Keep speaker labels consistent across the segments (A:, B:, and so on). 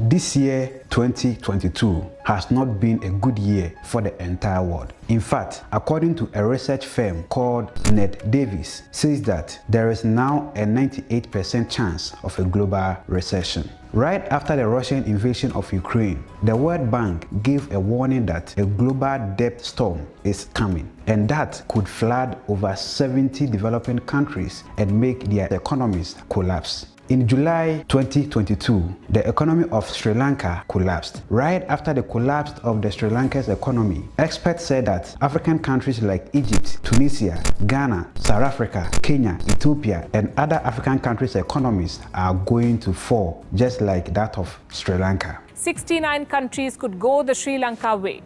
A: This year, 2022, has not been a good year for the entire world. In fact, according to a research firm called Ned Davis, says that there is now a 98% chance of a global recession. Right after the Russian invasion of Ukraine, the World Bank gave a warning that a global debt storm is coming, and that could flood over 70 developing countries and make their economies collapse. In July 2022, the economy of Sri Lanka collapsed. Right after the collapse of the Sri Lanka's economy, experts said that African countries like Egypt, Tunisia, Ghana, South Africa, Kenya, Ethiopia, and other African countries' economies are going to fall, just like that of Sri Lanka.
B: 69 countries could go the Sri Lanka way.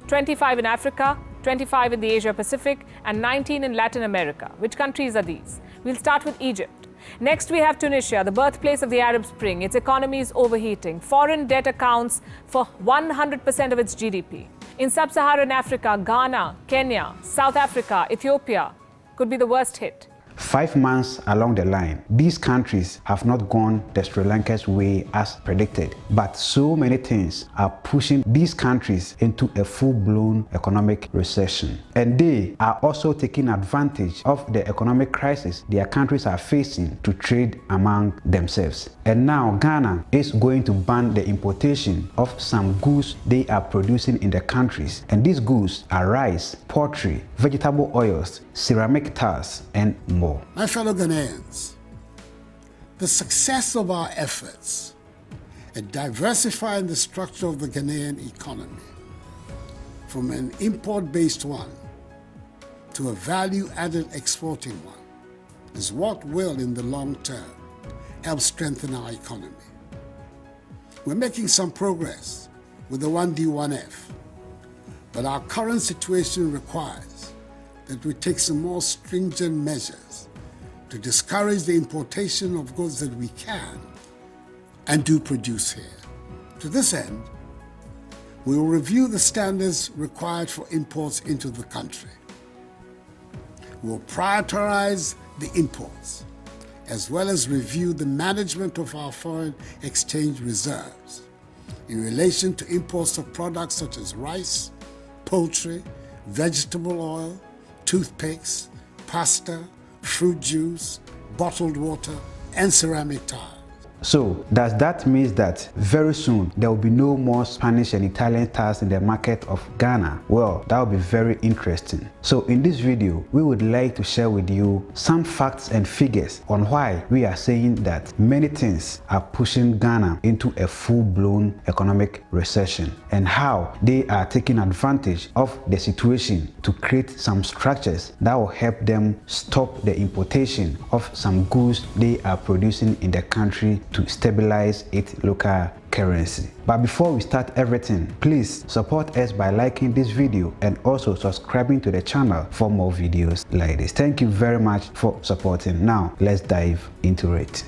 B: 25 in Africa, 25 in the Asia Pacific, and 19 in Latin America. Which countries are these? We'll start with Egypt. Next, we have Tunisia, the birthplace of the Arab Spring. Its economy is overheating. Foreign debt accounts for 100% of its GDP. In sub-Saharan Africa, Ghana, Kenya, South Africa, Ethiopia could be the worst hit.
A: 5 months along the line, these countries have not gone the Sri Lanka's way as predicted, but so many things are pushing these countries into a full-blown economic recession. And they are also taking advantage of the economic crisis their countries are facing to trade among themselves. And now Ghana is going to ban the importation of some goods they are producing in the countries. And these goods are rice, poultry, vegetable oils, ceramic tiles, and more.
C: My fellow Ghanaians, the success of our efforts at diversifying the structure of the Ghanaian economy from an import-based one to a value-added exporting one is what will, in the long term, help strengthen our economy. We're making some progress with the 1D1F, but our current situation requires that we take some more stringent measures to discourage the importation of goods that we can and do produce here. To this end, we will review the standards required for imports into the country. We will prioritize the imports, as well as review the management of our foreign exchange reserves in relation to imports of products such as rice, poultry, vegetable oil, toothpicks, pasta, fruit juice, bottled water, and ceramic tiles.
A: So, does that mean that very soon there will be no more Spanish and Italian tiles in the market of Ghana? Well, that will be very interesting. So in this video, we would like to share with you some facts and figures on why we are saying that many things are pushing Ghana into a full-blown economic recession, and how they are taking advantage of the situation to create some structures that will help them stop the importation of some goods they are producing in the country to stabilize its local currency. But before we start everything, please support us by liking this video and also subscribing to the channel for more videos like this. Thank you very much for supporting. Now let's dive into it.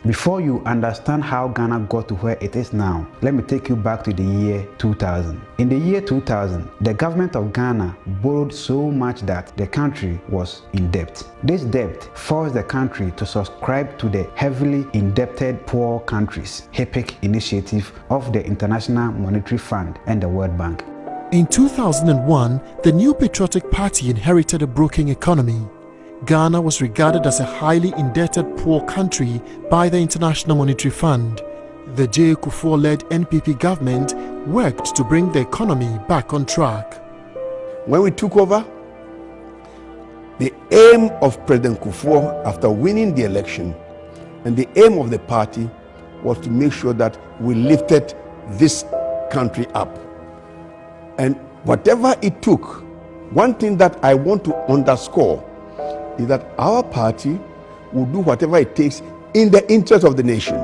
A: Before you understand how Ghana got to where it is now, let me take you back to the year 2000. In the year 2000, the government of Ghana borrowed so much that the country was in debt. This debt forced the country to subscribe to the heavily indebted poor countries (HIPC) initiative of the International Monetary Fund and the World Bank.
D: In 2001, the new patriotic party inherited a broken economy. Ghana was regarded as a highly indebted poor country by the International Monetary Fund. The J. Kufuor-led NPP government worked to bring the economy back on track.
E: When we took over, the aim of President Kufuor after winning the election and the aim of the party was to make sure that we lifted this country up. And whatever it took, one thing that I want to underscore is that our party will do whatever it takes in the interest of the nation.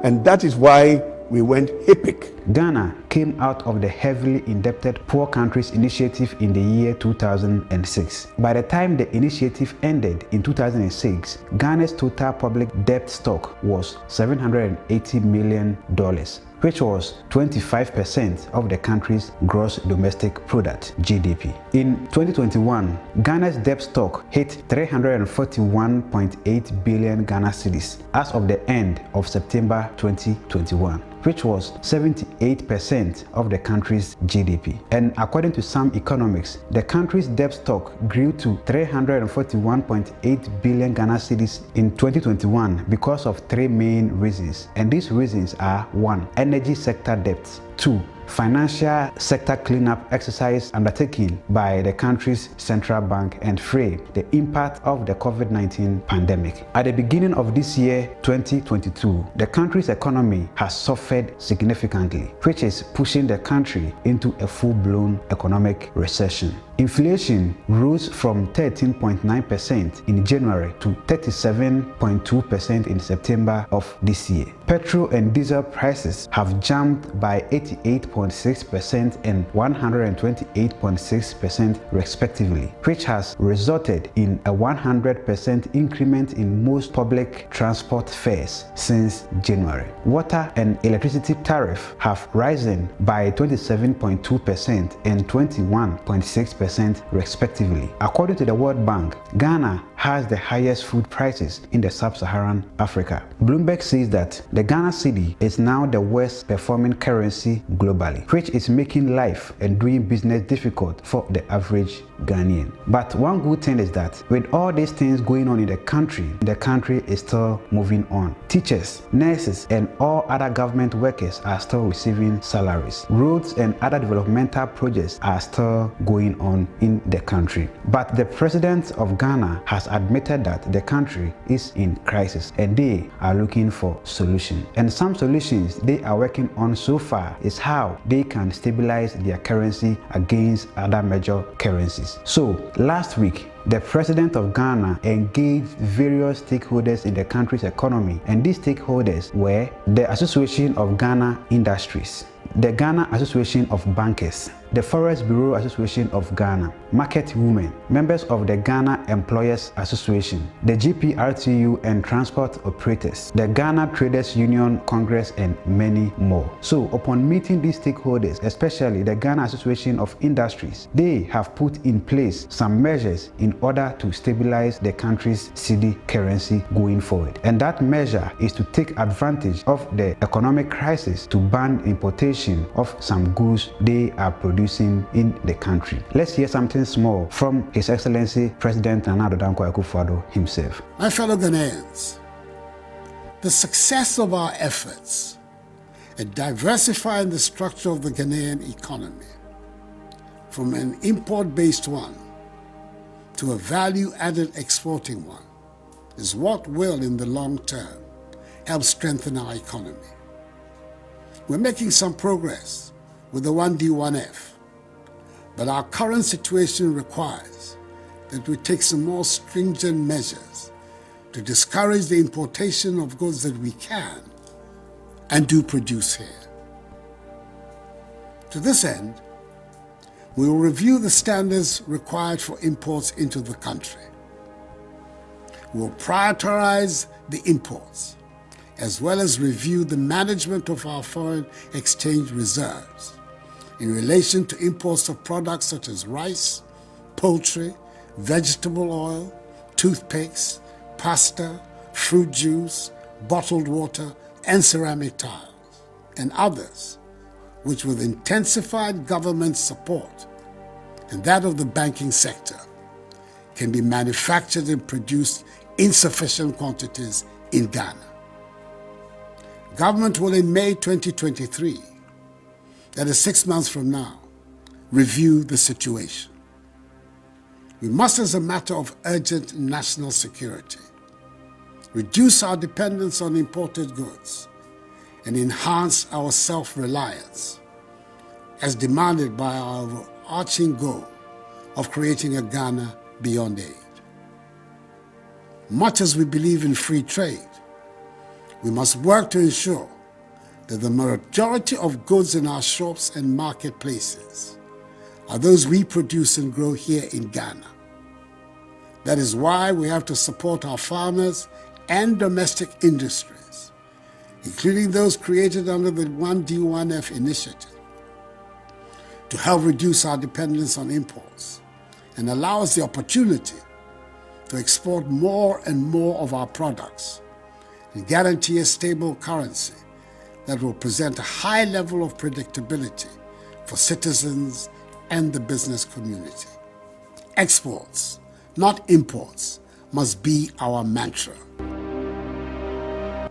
E: And that is why we went HIPC.
A: Ghana came out of the heavily indebted poor countries initiative in the year 2006. By the time the initiative ended in 2006, Ghana's total public debt stock was $780 million. which was 25% of the country's gross domestic product, GDP. In 2021, Ghana's debt stock hit 341.8 billion Ghana cedis as of the end of September 2021, which was 78% of the country's GDP. And according to some economics, the country's debt stock grew to 341.8 billion Ghana cedis in 2021 because of three main reasons. And these reasons are: 1. Energy sector debts; 2. Financial sector cleanup exercise undertaken by the country's central bank; and 3. The impact of the COVID-19 pandemic. At the beginning of this year, 2022, the country's economy has suffered significantly, which is pushing the country into a full-blown economic recession. Inflation rose from 13.9% in January to 37.2% in September of this year. Petrol and diesel prices have jumped by 88.6% and 128.6% respectively, which has resulted in a 100% increment in most public transport fares since January. Water and electricity tariffs have risen by 27.2% and 21.6% respectively. According to the World Bank, Ghana has the highest food prices in the sub-Saharan Africa. Bloomberg says that the Ghana cedi is now the worst performing currency globally, which is making life and doing business difficult for the average Ghanaian. But one good thing is that with all these things going on in the country is still moving on. Teachers, nurses, and all other government workers are still receiving salaries. Roads and other developmental projects are still going on in the country. But the president of Ghana has admitted that the country is in crisis and they are looking for solutions. And some solutions they are working on so far is how they can stabilize their currency against other major currencies. So last week, the president of Ghana engaged various stakeholders in the country's economy, and these stakeholders were the Association of Ghana Industries, the Ghana Association of Bankers, the Forest Bureau Association of Ghana, Market Women, members of the Ghana Employers Association, the GPRTU and transport operators, the Ghana Traders Union Congress, and many more. So upon meeting these stakeholders, especially the Ghana Association of Industries, they have put in place some measures in order to stabilize the country's cedi currency going forward. And that measure is to take advantage of the economic crisis to ban importation of some goods they are producing in the country. Let's hear something small from His Excellency President Nana Addo Dankwa Akufo-Addo himself.
C: My fellow Ghanaians, the success of our efforts at diversifying the structure of the Ghanaian economy from an import-based one to a value-added exporting one is what will, in the long term, help strengthen our economy. We're making some progress with the 1D1F, but our current situation requires that we take some more stringent measures to discourage the importation of goods that we can and do produce here. To this end, we will review the standards required for imports into the country. We will prioritize the imports, as well as review the management of our foreign exchange reserves in relation to imports of products such as rice, poultry, vegetable oil, toothpicks, pasta, fruit juice, bottled water, and ceramic tiles, and others, which with intensified government support and that of the banking sector, can be manufactured and produced in sufficient quantities in Ghana. Government will in May 2023, that is 6 months from now, review the situation. We must, as a matter of urgent national security, reduce our dependence on imported goods and enhance our self-reliance, as demanded by our overarching goal of creating a Ghana beyond aid. Much as we believe in free trade, we must work to ensure that the majority of goods in our shops and marketplaces are those we produce and grow here in Ghana. That is why we have to support our farmers and domestic industries including those created under the 1D1F initiative, to help reduce our dependence on imports and allow us the opportunity to export more and more of our products and guarantee a stable currency that will present a high level of predictability for citizens and the business community. Exports, not imports, must be our mantra.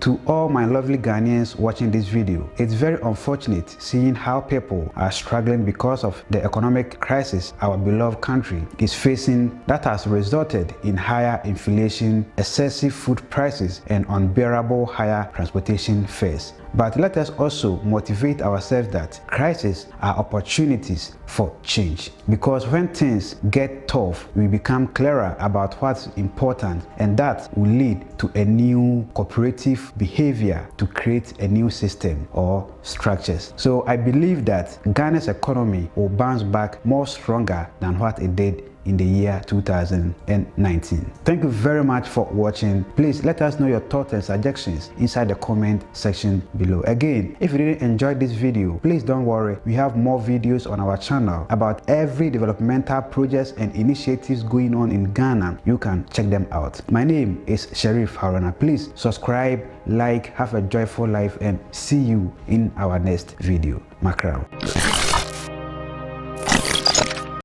A: To all my lovely Ghanaians watching this video, it's very unfortunate seeing how people are struggling because of the economic crisis our beloved country is facing that has resulted in higher inflation, excessive food prices, and unbearable higher transportation fares. But let us also motivate ourselves that crises are opportunities for change. Because when things get tough, we become clearer about what's important, and that will lead to a new cooperative behavior to create a new system or structures. So I believe that Ghana's economy will bounce back more stronger than what it did in the year 2019. Thank you very much for watching. Please let us know your thoughts and suggestions inside the comment section below. Again, if you didn't enjoy this video, please don't worry, we have more videos on our channel about every developmental projects and initiatives going on in Ghana. You can check them out. My name is Sharif Haruna. Please subscribe, like, have a joyful life, and see you in our next video. Mackerel.